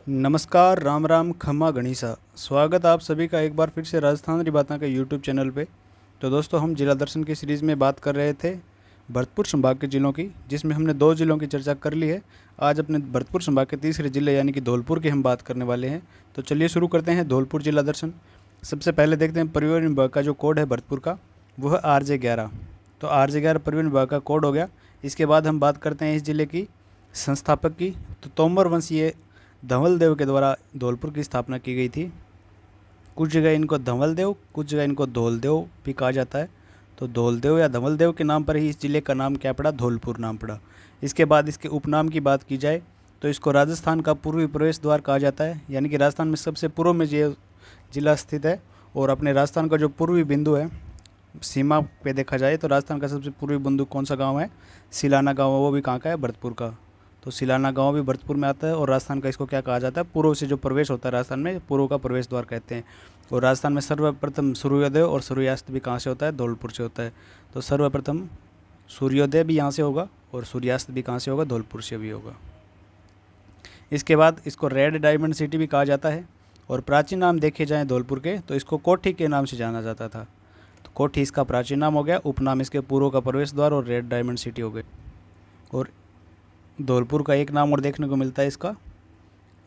नमस्कार, राम राम, खम्मा गणिसा। स्वागत आप सभी का एक बार फिर से राजस्थान री बातें के यूट्यूब चैनल पे। तो दोस्तों, हम जिला दर्शन की सीरीज़ में बात कर रहे थे भरतपुर संभाग के ज़िलों की, जिसमें हमने 2 ज़िलों की चर्चा कर ली है। आज अपने भरतपुर संभाग के तीसरे ज़िले यानी कि धौलपुर की हम बात करने वाले हैं। तो चलिए शुरू करते हैं धौलपुर जिला दर्शन। सबसे पहले देखते हैं परिवहन विभाग का जो कोड है भरतपुर का, वो है RJ11। तो RJ11 परिवहन विभाग का कोड हो गया। इसके बाद हम बात करते हैं इस ज़िले की संस्थापक की। तो तोमर वंशीय धवल देव के द्वारा धौलपुर की स्थापना की गई थी। कुछ जगह इनको धवल देव, कुछ जगह इनको धौल देव भी कहा जाता है। तो धौल देव या धवल देव के नाम पर ही इस ज़िले का नाम क्या पड़ा, धौलपुर नाम पड़ा। इसके बाद इसके उपनाम की बात की जाए तो इसको राजस्थान का पूर्वी प्रवेश द्वार कहा जाता है, यानी कि राजस्थान में सबसे पूर्व में ये ज़िला स्थित है। और अपने राजस्थान का जो पूर्वी बिंदु है, सीमा पे देखा जाए तो राजस्थान का सबसे पूर्वी बिंदु कौन सा गाँव है, सिलाना गाँव है। वो भी कहाँ का है, भरतपुर का। तो सिलाना गांव भी भरतपुर में आता है। और राजस्थान का इसको क्या कहा जाता है, पूर्व से जो प्रवेश होता है राजस्थान में, पूर्व का प्रवेश द्वार कहते हैं। और राजस्थान में सर्वप्रथम सूर्योदय और सूर्यास्त भी कहाँ से होता है, धौलपुर से होता है। तो सर्वप्रथम सूर्योदय भी यहाँ से होगा और सूर्यास्त भी कहाँ से होगा, धौलपुर से भी होगा। इसके बाद इसको रेड डायमंड सिटी भी कहा जाता है। और प्राचीन नाम देखे जाएँ धौलपुर के तो इसको कोठी के नाम से जाना जाता था। तो कोठी इसका प्राचीन नाम हो गया, उपनाम इसके पूर्व का प्रवेश द्वार और रेड डायमंड सिटी हो गई। और धौलपुर का एक नाम और देखने को मिलता है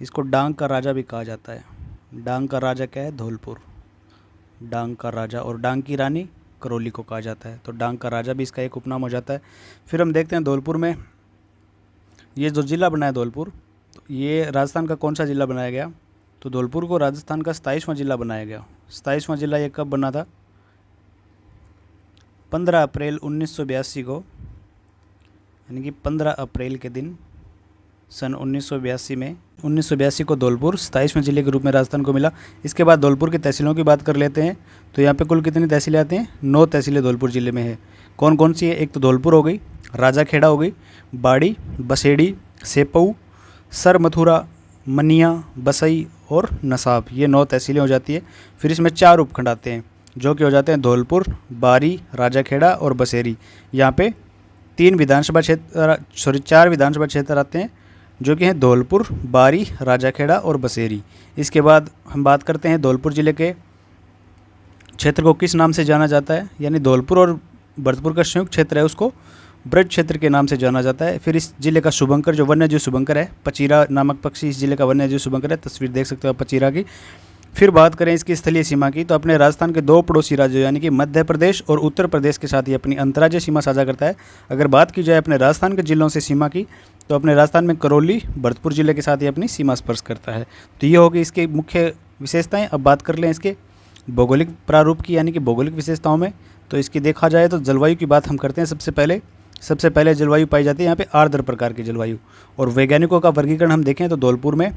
इसको डांग का राजा भी कहा जाता है। डांग का राजा क्या है, धौलपुर। डांग का राजा और डांग की रानी करौली को कहा जाता है। तो डांग का राजा भी इसका एक उपनाम हो जाता है। फिर हम देखते हैं धौलपुर में ये जो ज़िला बना है धौलपुर, तो ये राजस्थान का कौन सा ज़िला बनाया गया, तो धौलपुर को राजस्थान का 27वां ज़िला बनाया गया। 27वां ज़िला ये कब बना था, 15 अप्रैल 1982 को, यानी कि 15 अप्रैल के दिन सन 1982 को धौलपुर 27वें ज़िले के रूप में राजस्थान को मिला। इसके बाद धौलपुर की तहसीलों की बात कर लेते हैं। तो यहाँ पे कुल कितनी तहसीलें आती हैं, 9 तहसीलें धौलपुर ज़िले में है। कौन कौन सी है, एक तो धौलपुर हो गई, राजाखेड़ा हो गई, बाड़ी, बसेड़ी, सेपऊ, सर मथुरा, मनिया, बसई और नसाब, ये 9 तहसीलें हो जाती है। फिर इसमें 4 उपखंड आते हैं जो कि हो जाते हैं धौलपुर, बारी, राजाखेड़ा और बसेरी। यहाँ पे 4 विधानसभा क्षेत्र आते हैं जो कि हैं धौलपुर, बारी, राजाखेड़ा और बसेरी। इसके बाद हम बात करते हैं धौलपुर ज़िले के क्षेत्र को किस नाम से जाना जाता है, यानी धौलपुर और भरतपुर का संयुक्त क्षेत्र है उसको ब्रज क्षेत्र के नाम से जाना जाता है। फिर इस जिले का शुभंकर जो वन्यजीव शुभंकर है, पचीरा नामक पक्षी इस जिले का वन्यजीव शुभंकर है। तस्वीर देख सकते हो आप पचीरा की। फिर बात करें इसकी स्थलीय सीमा की, तो अपने राजस्थान के 2 पड़ोसी राज्यों यानी कि मध्य प्रदेश और उत्तर प्रदेश के साथ ही अपनी अंतर्राज्यीय सीमा साझा करता है। अगर बात की जाए अपने राजस्थान के ज़िलों से सीमा की, तो अपने राजस्थान में करौली भरतपुर ज़िले के साथ ही अपनी सीमा स्पर्श करता है। तो ये होगी इसकी मुख्य विशेषताएं। अब बात कर लें इसके भौगोलिक प्रारूप की, यानी कि भौगोलिक विशेषताओं में। तो इसकी देखा जाए तो जलवायु की बात हम करते हैं। सबसे पहले जलवायु पाई जाती है यहाँ पे आर्द्र प्रकार की जलवायु। और वैज्ञानिकों का वर्गीकरण हम देखें तो धौलपुर में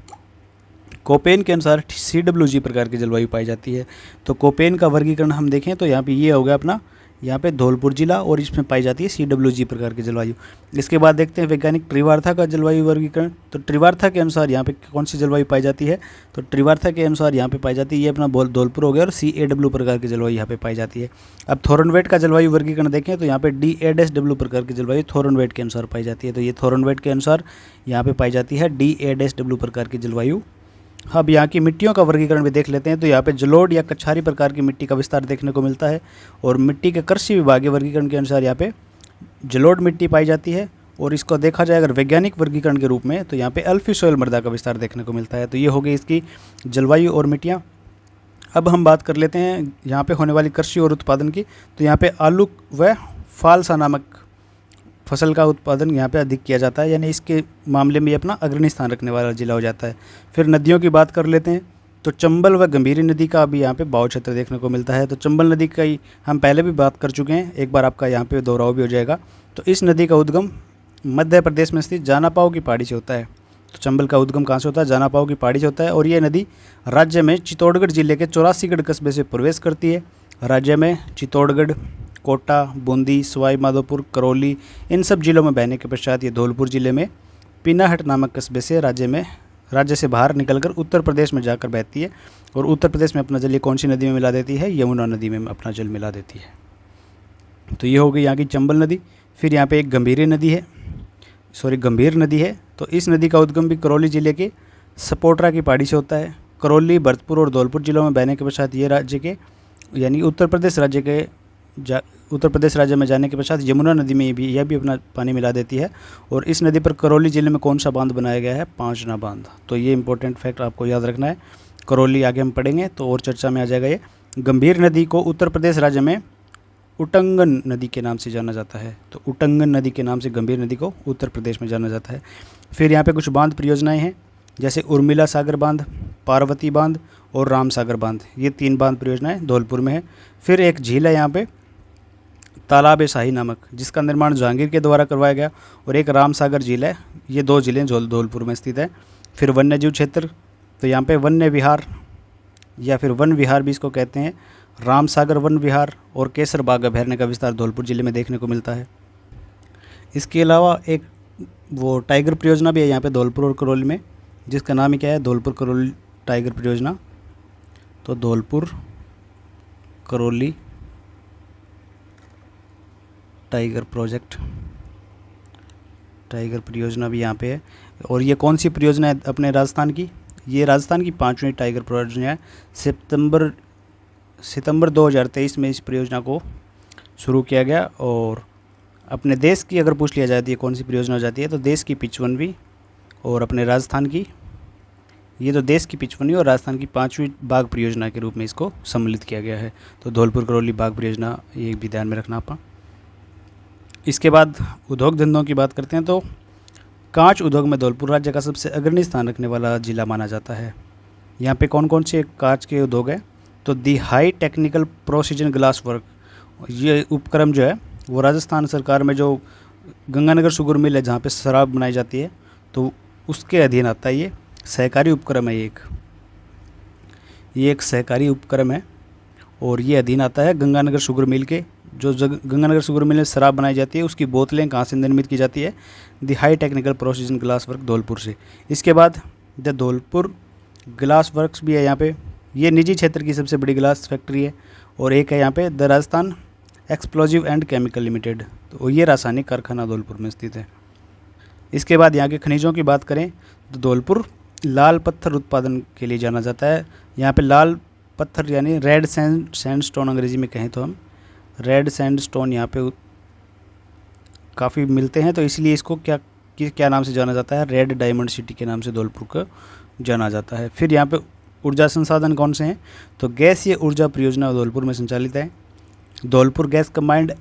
कोपेन के अनुसार CWG प्रकार की जलवायु पाई जाती है। तो कोपेन का वर्गीकरण हम देखें तो यहाँ पे ये हो गया अपना, यहाँ पे धौलपुर जिला, और इसमें पाई जाती है CWG प्रकार की जलवायु। इसके बाद देखते हैं वैज्ञानिक त्रिवार्था का जलवायु वर्गीकरण। तो त्रिवार्था के अनुसार यहाँ पे कौन सी जलवायु पाई जाती है, तो त्रिवार्था के अनुसार यहाँ पे पाई जाती है ये अपना धौलपुर हो गया, और CAW प्रकार की जलवायु यहाँ पे पाई जाती है। अब थोरनवेट का जलवायु वर्गीकरण देखें तो यहाँ पे DA-W प्रकार की जलवायु थोरनवेट के अनुसार पाई जाती है। तो ये थोरनवेट के अनुसार यहाँ पे पाई जाती है DA-W प्रकार की जलवायु। अब यहाँ की मिट्टियों का वर्गीकरण भी देख लेते हैं। तो यहाँ पे जलोढ़ या कछारी प्रकार की मिट्टी का विस्तार देखने को मिलता है। और मिट्टी के कृषि विभागीय वर्गीकरण के अनुसार यहाँ पे जलोढ़ मिट्टी पाई जाती है। और इसको देखा जाए अगर वैज्ञानिक वर्गीकरण के रूप में, तो यहाँ पे अल्फी सोयल मृदा का विस्तार देखने को मिलता है। तो ये हो गई इसकी जलवायु और मिट्टियाँ। अब हम बात कर लेते हैं यहाँ पे होने वाली कृषि और उत्पादन की। तो यहाँ पे आलू व फालसा नामक फसल का उत्पादन यहाँ पे अधिक किया जाता है, यानी इसके मामले में ये अपना अग्रणी स्थान रखने वाला जिला हो जाता है। फिर नदियों की बात कर लेते हैं। तो चंबल व गंभीरी नदी का भी यहाँ पे बाव क्षेत्र देखने को मिलता है। तो चंबल नदी का ही हम पहले भी बात कर चुके हैं, एक बार आपका यहाँ पे दोहराव भी हो जाएगा। तो इस नदी का उद्गम मध्य प्रदेश में स्थित जानापाव की पहाड़ी से होता है। तो चंबल का उद्गम कहाँ से होता है, जानापाव की पहाड़ी से होता है। और ये नदी राज्य में चित्तौड़गढ़ जिले के 84गढ़ कस्बे से प्रवेश करती है। राज्य में चित्तौड़गढ़, कोटा, बूंदी, सवाई माधोपुर, करौली, इन सब जिलों में बहने के पश्चात ये धौलपुर जिले में पिनाहट नामक कस्बे से राज्य से बाहर निकलकर उत्तर प्रदेश में जाकर बहती है। और उत्तर प्रदेश में अपना जल ये कौन सी नदी में मिला देती है, यमुना नदी में अपना जल मिला देती है। तो ये हो गई यहाँ की चंबल नदी। फिर यहाँ पे एक गंभीर नदी है। तो इस नदी का उद्गम भी करौली जिले के सपोटरा की पहाड़ी से होता है। करौली, भरतपुर और धौलपुर जिलों में बहने के पश्चात ये राज्य के यानी उत्तर प्रदेश राज्य में जाने के पश्चात यमुना नदी में यह भी अपना पानी मिला देती है। और इस नदी पर करौली जिले में कौन सा बांध बनाया गया है? पांचना बांध। तो ये इंपॉर्टेंट फैक्ट आपको याद रखना है। करौली आगे हम पढ़ेंगे तो और चर्चा में आ जाएगा ये। गंभीर नदी को उत्तर प्रदेश राज्य में उटंगन नदी के नाम से जाना जाता है। तो उटंगन नदी के नाम से गंभीर नदी को उत्तर प्रदेश में जाना जाता है। फिर यहाँ पे कुछ बांध परियोजनाएं हैं, जैसे उर्मिला सागर बांध, पार्वती बांध और राम सागर बांध। ये 3 बांध परियोजनाएं धौलपुर में है। फिर एक झील है यहाँ पे तालाब शाही नामक, जिसका निर्माण जहांगीर के द्वारा करवाया गया। और एक राम सागर झील है। ये 2 झीलें धौलपुर में स्थित है। फिर वन्य जीव क्षेत्र, तो यहाँ पे वन्य विहार या फिर वन विहार भी इसको कहते हैं। राम सागर वन विहार और केसर बाग अभयारण्य का विस्तार धौलपुर जिले में देखने को मिलता है। इसके अलावा एक वो टाइगर परियोजना भी है यहाँ पे धौलपुर और करौली में, जिसका नाम ही क्या है? धौलपुर करौली टाइगर परियोजना। तो Dholpur Karauli tiger project, tiger परियोजना भी यहाँ पे है। और ये कौन सी परियोजना है अपने राजस्थान की? ये राजस्थान की 5वीं टाइगर परियोजना है। सितंबर 2023 में इस परियोजना को शुरू किया गया। और अपने देश की अगर पूछ लिया जाए तो ये कौन सी परियोजना हो जाती है? तो देश की 55वीं और अपने राजस्थान की, ये तो देश की 55वीं और राजस्थान की 5वीं बाघ परियोजना के रूप में इसको सम्मिलित किया गया है। तो धौलपुर करौली बाघ परियोजना ये भी ध्यान में रखना आप। इसके बाद उद्योग धंधों की बात करते हैं तो कांच उद्योग में धौलपुर राज्य का सबसे अग्रणी स्थान रखने वाला जिला माना जाता है। यहाँ पे कौन कौन से कांच के उद्योग हैं? तो the high technical precision glass work, ये उपक्रम जो है वो राजस्थान सरकार में जो गंगानगर शुगर मिल है जहाँ पे शराब बनाई जाती है, तो उसके अधीन आता है। ये सहकारी उपक्रम है। ये एक सहकारी उपक्रम है और ये अधीन आता है गंगानगर शुगर मिल के। जो गंगानगर शुगर मिल में शराब बनाई जाती है उसकी बोतलें कहाँ से निर्मित की जाती है? The high technical precision glass work Dholpur से। इसके बाद द धौलपुर ग्लास वर्क्स भी है यहाँ पे। ये निजी क्षेत्र की सबसे बड़ी ग्लास फैक्ट्री है। और एक है यहाँ पे the Rajasthan explosive and chemical limited, तो ये रासायनिक कारखाना धौलपुर में स्थित है। इसके बाद यहाँ के खनिजों की बात करें तो धौलपुर लाल पत्थर उत्पादन के लिए जाना जाता है। यहाँ पे लाल पत्थर यानी रेड सैंडस्टोन अंग्रेजी में कहें तो हम रेड सैंडस्टोन यहाँ पे काफ़ी मिलते हैं, तो इसलिए इसको क्या नाम से जाना जाता है? रेड डायमंड सिटी के नाम से धौलपुर को जाना जाता है। फिर यहाँ पे ऊर्जा संसाधन कौन से हैं? तो गैसीय ऊर्जा परियोजना धौलपुर में संचालित है। Dholpur gas combined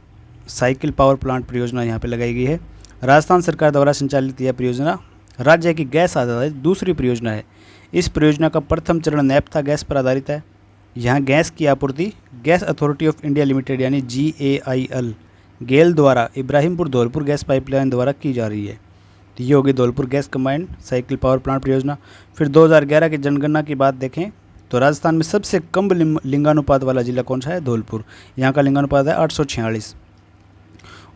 cycle power plant परियोजना यहाँ पे लगाई गई है। राजस्थान सरकार द्वारा संचालित यह परियोजना राज्य की गैस आधारित दूसरी परियोजना है। इस परियोजना का प्रथम चरण नैप्था गैस पर आधारित है। यहाँ गैस की आपूर्ति gas authority of India limited यानी GAIL गेल द्वारा इब्राहिमपुर धौलपुर गैस पाइपलाइन द्वारा की जा रही है। तो ये होगी Dholpur gas combined cycle power plant परियोजना। फिर 2011 की जनगणना की बात देखें तो राजस्थान में सबसे कम लिंगानुपात वाला जिला कौन सा है? धौलपुर। यहाँ का लिंगानुपात है 846।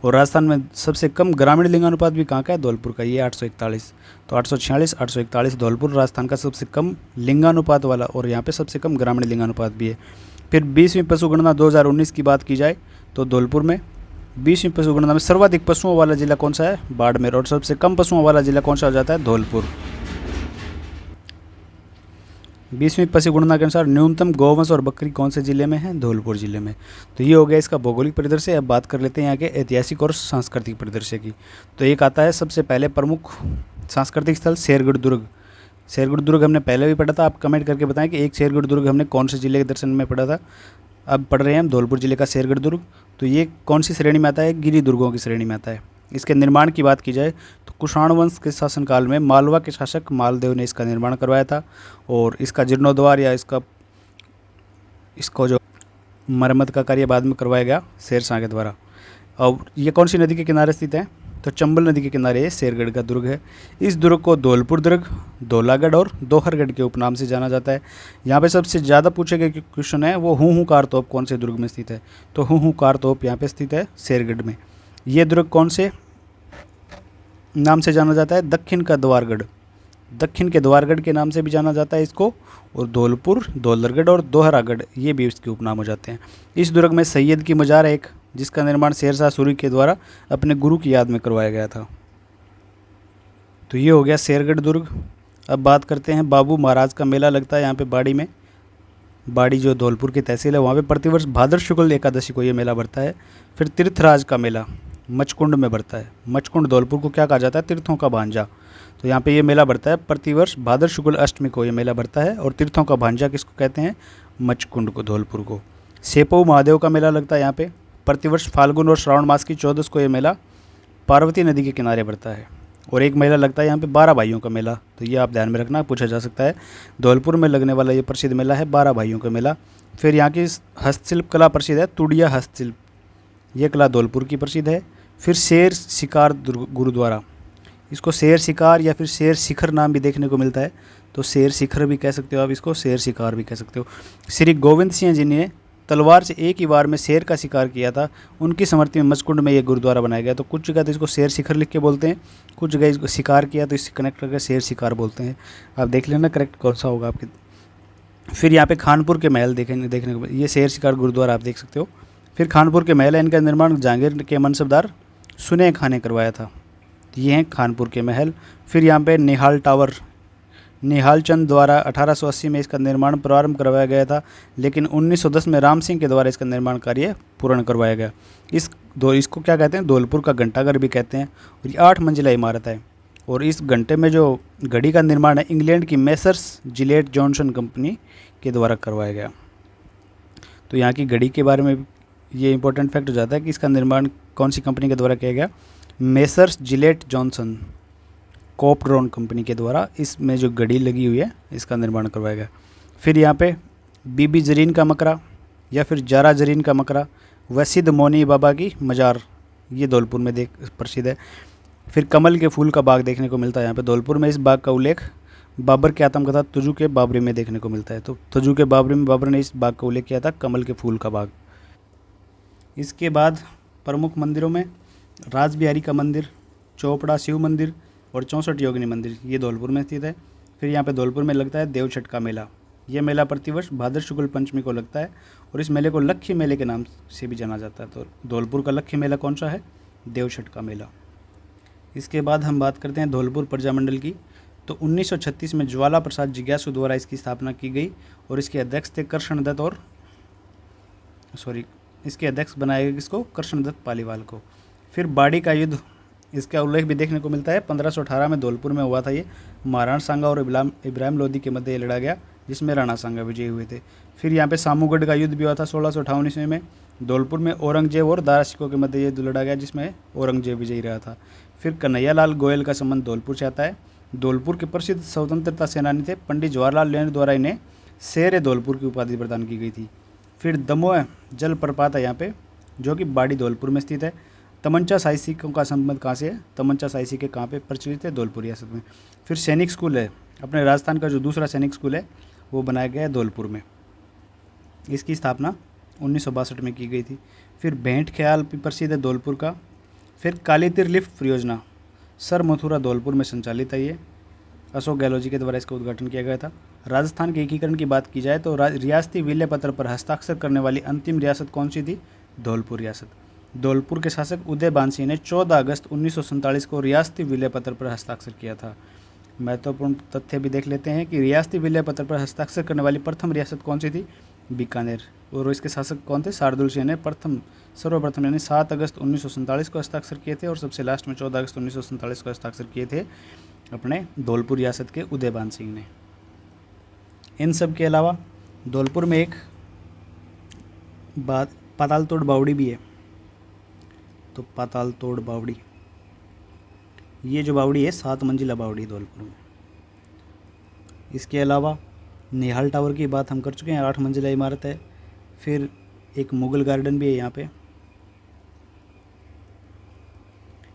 और राजस्थान में सबसे कम ग्रामीण लिंगानुपात भी कहाँ का है? धौलपुर का, ये 841। तो 846, 841 धौलपुर राजस्थान का सबसे कम लिंगानुपात वाला और यहाँ पे सबसे कम ग्रामीण लिंगानुपात भी है। फिर 20वीं पशुगणना 2019 की बात की जाए तो धौलपुर में 20वीं पशुगणना में सर्वाधिक पशुओं वाला जिला कौन सा है? बाड़मेर। और सबसे कम पशुओं वाला जिला कौन सा हो जाता है? धौलपुर। 20वीं पशुगणना के अनुसार न्यूनतम गौवंश और बकरी कौन से जिले में है? धौलपुर जिले में। तो ये हो गया इसका भौगोलिक परिदृश्य। अब बात कर लेते हैं यहाँ के ऐतिहासिक और सांस्कृतिक परिदृश्य की। तो एक आता है सबसे पहले प्रमुख सांस्कृतिक स्थल शेरगढ़ दुर्ग। शेरगढ़ दुर्ग हमने पहले भी पढ़ा था। आप कमेंट करके बताएं कि एक शेरगढ़ दुर्ग हमने कौन से जिले के दर्शन में पढ़ा था। अब पढ़ रहे हैं हम धौलपुर जिले का शेरगढ़ दुर्ग। तो ये कौन सी श्रेणी में आता है? गिरी दुर्गों की श्रेणी में आता है। इसके निर्माण की बात की जाए तो कुषाण वंश के शासनकाल में मालवा के शासक मालदेव ने इसका निर्माण करवाया था। और इसका जीर्णोद्वार या इसको जो मरम्मत का कार्य बाद में करवाया गया शेरशाह के द्वारा। और ये कौन सी नदी के किनारे स्थित है? तो चंबल नदी के किनारे ये शेरगढ़ का दुर्ग है। इस दुर्ग को धौलपुर दुर्ग, धौलागढ़ और दोहरगढ़ के उपनाम से जाना जाता है। यहाँ पे सबसे ज़्यादा पूछे गए क्वेश्चन है वो हुंकार तोप कौन से दुर्ग में स्थित है? तो हुंकार तोप यहाँ पे स्थित है शेरगढ़ में। ये दुर्ग कौन से नाम से जाना जाता है? दक्षिण का द्वारगढ़, दक्षिण के द्वारगढ़ के नाम से भी जाना जाता है इसको। और धौलपुर, धौलरगढ़ और दोहरागढ़ ये भी इसके उपनाम हो जाते हैं। इस दुर्ग में सैयद की मजार है एक, जिसका निर्माण शेरशाह सूरी के द्वारा अपने गुरु की याद में करवाया गया था। तो ये हो गया शेरगढ़ दुर्ग। अब बात करते हैं बाबू महाराज का मेला लगता है यहाँ पे बाड़ी में। बाड़ी जो धौलपुर की तहसील है वहाँ पे प्रतिवर्ष भाद्र शुक्ल एकादशी को ये मेला बढ़ता है। फिर तीर्थराज का मेला मचकुंड में बढ़ता है। मचकुंड धौलपुर को क्या कहा जाता है? तीर्थों का भांजा। तो यहाँ पे ये मेला बढ़ता है प्रतिवर्ष भाद्र शुक्ल अष्टमी को ये मेला बढ़ता है। और तीर्थों का भांजा किसको कहते हैं? मचकुंड को, धौलपुर को। सेपऊ महादेव का मेला लगता है यहाँ पे प्रतिवर्ष फाल्गुन और श्रावण मास की 14 को ये मेला पार्वती नदी के किनारे बढ़ता है। और एक मेला लगता है यहाँ पे 12 भाइयों का मेला। तो ये आप ध्यान में रखना, पूछा जा सकता है। धौलपुर में लगने वाला ये प्रसिद्ध मेला है 12 भाइयों का मेला। फिर यहाँ की हस्तशिल्प कला प्रसिद्ध है, तुड़िया हस्तशिल्प, ये कला धौलपुर की प्रसिद्ध है। फिर शेर शिकार गुरुद्वारा, इसको शेर शिकार या फिर शेर शिखर नाम भी देखने को मिलता है। तो शेर शिखर भी कह सकते हो आप, इसको शेर शिकार भी कह सकते हो। श्री गोविंद सिंह जी ने तलवार से एक ही बार में शेर का शिकार किया था, उनकी स्मृति में मचकुंड में ये गुरुद्वारा बनाया गया। तो कुछ जगह तो इसको शेर शिखर लिख के बोलते हैं, कुछ जगह इसको शिकार किया तो इससे कनेक्ट करके शेर शिकार बोलते हैं। आप देख लेना करेक्ट कौन सा होगा आपके। फिर यहाँ पे खानपुर के महल देखने को, ये शेर शिकार गुरुद्वारा आप देख सकते हो। फिर खानपुर के महल है, इनका निर्माण जहांगीर के मनसबदार सुने खां ने करवाया था। ये हैं खानपुर के महल। फिर यहाँ पे निहाल टावर, निहाल चंद द्वारा 1880 में इसका निर्माण प्रारंभ करवाया गया था, लेकिन 1910 में राम सिंह के द्वारा इसका निर्माण कार्य पूर्ण करवाया गया। इसको क्या कहते हैं? धौलपुर का घंटाघर भी कहते हैं। और ये 8 मंजिला इमारत है। और इस घंटे में जो घड़ी का निर्माण है इंग्लैंड की मेसर्स जिलेट जॉनसन कंपनी के द्वारा करवाया गया। तो यहाँ की घड़ी के बारे में ये इंपॉर्टेंट फैक्ट हो जाता है कि इसका निर्माण कौन सी कंपनी के द्वारा किया गया? मेसर्स जिलेट जॉनसन कॉपड्रॉन कंपनी के द्वारा इसमें जो घड़ी लगी हुई है इसका निर्माण करवाया गया। फिर यहाँ पे बीबी जरीन का मकरा या फिर जारा जरीन का मकरा, वसीद मोनी बाबा की मज़ार, ये धौलपुर में प्रसिद्ध है। फिर कमल के फूल का बाग देखने को मिलता है यहाँ पे धौलपुर में। इस बाग का उल्लेख बाबर की आत्मकथा तुजू के बाबरी में देखने को मिलता है। तो तुजू के बाबरी में बाबर ने इस बाग का उल्लेख किया था, कमल के फूल का बाग। इसके बाद प्रमुख मंदिरों में राजबिहारी का मंदिर, चोपड़ा शिव मंदिर और 64 योगिनी मंदिर, ये धौलपुर में स्थित है। फिर यहाँ पे धौलपुर में लगता है देवछठ का मेला। ये मेला प्रतिवर्ष भाद्र शुक्ल पंचमी को लगता है और इस मेले को लक्खी मेले के नाम से भी जाना जाता है। तो धौलपुर का लक्खी मेला कौन सा है? देवछठ का मेला। इसके बाद हम बात करते हैं धौलपुर प्रजामंडल की। तो 1936 में ज्वाला प्रसाद जिज्ञासु द्वारा इसकी स्थापना की गई और इसके अध्यक्ष थे कृष्णदत्त और इसके अध्यक्ष बनाया गया किसको? कृष्णदत्त पालीवाल को। फिर बाड़ी का युद्ध, इसका उल्लेख भी देखने को मिलता है। 1518 में धौलपुर में हुआ था ये। महाराणा सांगा और इब्राहिम लोधी के मध्य लड़ा गया, जिसमें राणा सांगा विजयी हुए थे। फिर यहाँ पे सामूगढ़ का युद्ध भी हुआ था 1658 ईस्वी में। धौलपुर में औरंगजेब और दारा सिकों के मध्य युद्ध लड़ा गया, जिसमें औरंगजेब विजयी रहा था। फिर कन्हैयालाल गोयल का संबंध धौलपुर से आता है। धौलपुर के प्रसिद्ध स्वतंत्रता सेनानी थे पंडित जवाहरलाल नेहरू द्वारा इन्हें शेर धौलपुर की उपाधि प्रदान की गई थी। फिर दमोह जलप्रपात है यहाँ पे, जो कि बाड़ी धौलपुर में स्थित है। तमंचा शाही सिक्कों का संबंध कहाँ से है? तमंचा शाही सिक्के कहाँ पे प्रचलित है? धौलपुर रियासत में। फिर सैनिक स्कूल है, अपने राजस्थान का जो दूसरा सैनिक स्कूल है वो बनाया गया है धौलपुर में। इसकी स्थापना 1962 में की गई थी। फिर भेंट ख्याल भी प्रसिद्ध है धौलपुर का। फिर कालीतीर लिफ्ट परियोजना सर मथुरा धौलपुर में संचालित है। ये अशोक गहलोत जी के द्वारा इसका उद्घाटन किया गया था। राजस्थान के एकीकरण की बात की जाए तो रियासती विलय पत्र पर हस्ताक्षर करने वाली अंतिम रियासत कौन सी थी? धौलपुर रियासत। धौलपुर के शासक उदय बानसिंह ने 14 अगस्त 1947 को रियासती विलय पत्र पर हस्ताक्षर किया था। महत्वपूर्ण तथ्य भी देख लेते हैं कि रियासती विलय पत्र पर हस्ताक्षर करने वाली प्रथम रियासत कौन सी थी? बीकानेर। और इसके शासक कौन थे? शार्दुल सिंह ने सर्वप्रथम यानी 7 अगस्त 1947 को हस्ताक्षर किए थे और सबसे लास्ट में 14 अगस्त 1947 को हस्ताक्षर किए थे अपने धौलपुर रियासत के उदय बानसिंह ने। इन सब के अलावा धौलपुर में एक पाताल तोड़ बावड़ी भी है। तो पाताल तोड़ बावड़ी, ये जो बावड़ी है 7 मंजिला बावड़ी धौलपुर में। इसके अलावा निहाल टावर की बात हम कर चुके हैं, 8 मंजिला इमारत है। फिर एक मुगल गार्डन भी है यहाँ पे।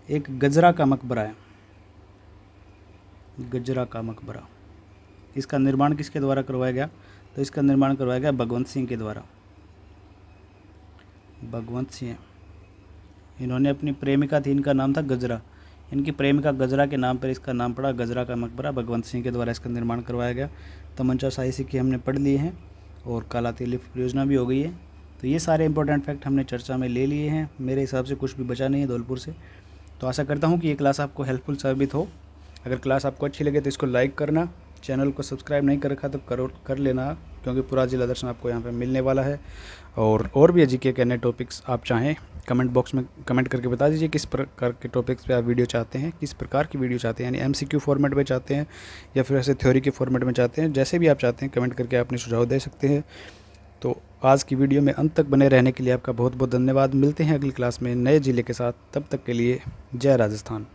एक गजरा का मकबरा है, गजरा का मकबरा। इसका निर्माण किसके द्वारा करवाया गया? तो इसका निर्माण करवाया गया भगवंत सिंह के द्वारा। भगवंत सिंह, इन्होंने अपनी प्रेमिका थी, इनका नाम था गजरा। इनकी प्रेमिका गजरा के नाम पर इसका नाम पड़ा गजरा का मकबरा। भगवंत सिंह के द्वारा इसका निर्माण करवाया गया। तमंचा शाही सिक्के हमने पढ़ लिए हैं और कालातीर लिफ्ट परियोजना भी हो गई है। तो ये सारे इंपॉर्टेंट फैक्ट हमने चर्चा में ले लिए हैं। मेरे हिसाब से कुछ भी बचा नहीं है धौलपुर से। तो आशा करता हूँ कि ये क्लास आपको हेल्पफुल साबित हो। अगर क्लास आपको अच्छी लगे तो इसको लाइक करना, चैनल को सब्सक्राइब नहीं कर रखा तो कर लेना, क्योंकि पूरा जिला दर्शन आपको यहाँ पे मिलने वाला है। और भी जीके के अन्य टॉपिक्स आप चाहें कमेंट बॉक्स में कमेंट करके बता दीजिए किस प्रकार के टॉपिक्स पे आप वीडियो चाहते हैं, किस प्रकार की वीडियो चाहते हैं, यानी एमसीक्यू फॉर्मेट में चाहते हैं या फिर ऐसे थ्योरी के फॉर्मेट में चाहते हैं। जैसे भी आप चाहते हैं कमेंट करके अपने सुझाव दे सकते हैं। तो आज की वीडियो में अंत तक बने रहने के लिए आपका बहुत बहुत धन्यवाद। मिलते हैं अगली क्लास में नए ज़िले के साथ, तब तक के लिए जय राजस्थान।